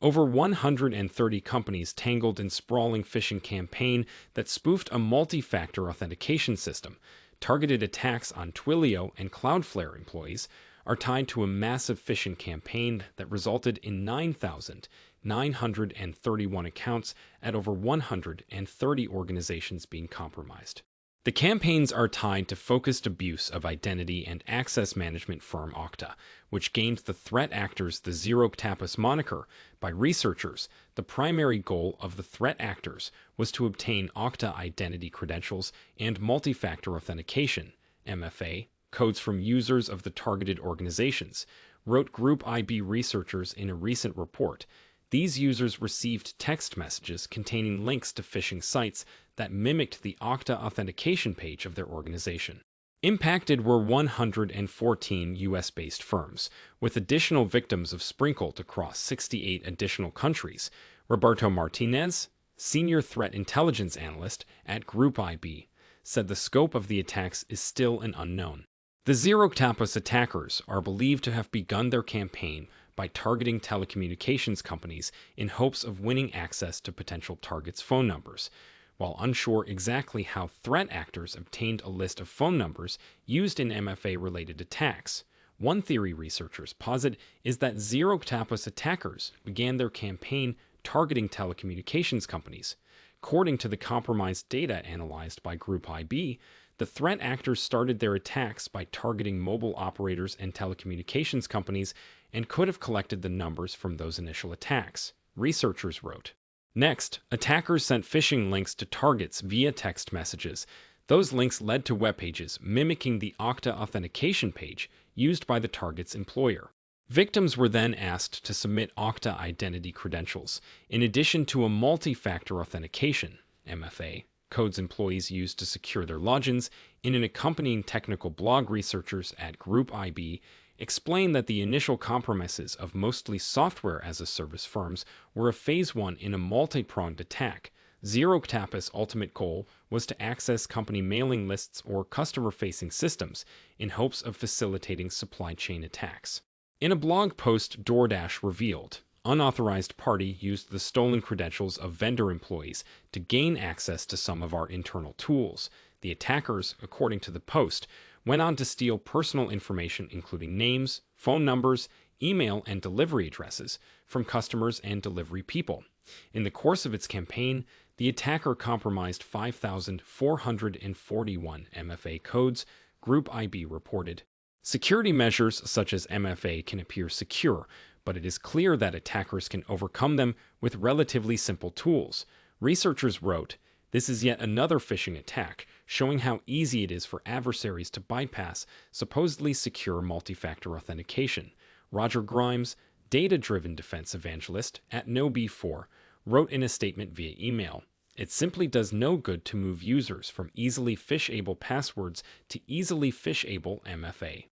Over 130 companies tangled in sprawling phishing campaign that spoofed a multi-factor authentication system. Targeted attacks on Twilio and Cloudflare employees are tied to a massive phishing campaign that resulted in 9,931 accounts at over 130 organizations being compromised. The campaigns are tied to focused abuse of identity and access management firm Okta, which gained the threat actors the 0ktapus moniker. By researchers, the primary goal of the threat actors was to obtain Okta identity credentials and multi-factor authentication, MFA, codes from users of the targeted organizations, wrote Group IB researchers in a recent report. These users received text messages containing links to phishing sites that mimicked the Okta authentication page of their organization. Impacted were 114 US-based firms, with additional victims sprinkled across 68 additional countries. Roberto Martinez, senior threat intelligence analyst at Group IB, said the scope of the attacks is still an unknown. The 0ktapus attackers are believed to have begun their campaign by targeting telecommunications companies in hopes of winning access to potential targets' phone numbers. While unsure exactly how threat actors obtained a list of phone numbers used in MFA-related attacks, one theory researchers posit is that 0ktapus attackers began their campaign targeting telecommunications companies. According to the compromised data analyzed by Group IB, the threat actors started their attacks by targeting mobile operators and telecommunications companies and could have collected the numbers from those initial attacks, researchers wrote. Next, attackers sent phishing links to targets via text messages. Those links led to web pages mimicking the Okta authentication page used by the target's employer. Victims were then asked to submit Okta identity credentials, in addition to a multi-factor authentication, MFA, codes employees used to secure their logins. In an accompanying technical blog, researchers at Group IB explained that the initial compromises of mostly software-as-a-service firms were a phase one in a multi-pronged attack. 0ktapus' ultimate goal was to access company mailing lists or customer-facing systems in hopes of facilitating supply chain attacks. In a blog post, DoorDash revealed, unauthorized party used the stolen credentials of vendor employees to gain access to some of our internal tools. The attackers, according to the post, went on to steal personal information including names, phone numbers, email, and delivery addresses from customers and delivery people. In the course of its campaign, the attacker compromised 5,441 MFA codes, Group IB reported. Security measures such as MFA can appear secure, but it is clear that attackers can overcome them with relatively simple tools. Researchers wrote, "This is yet another phishing attack, showing how easy it is for adversaries to bypass supposedly secure multi-factor authentication." Roger Grimes, data-driven defense evangelist at KnowBe4, wrote in a statement via email, "It simply does no good to move users from easily phish-able passwords to easily phish-able MFA.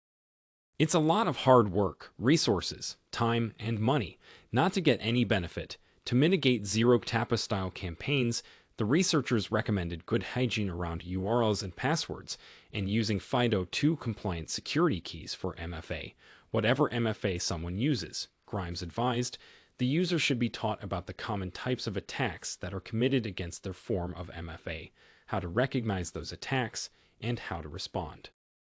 It's a lot of hard work, resources, time, and money, not to get any benefit. To mitigate 0ktapus-style campaigns, the researchers recommended good hygiene around URLs and passwords, and using FIDO2 compliant security keys for MFA. Whatever MFA someone uses, Grimes advised, the user should be taught about the common types of attacks that are committed against their form of MFA, how to recognize those attacks, and how to respond.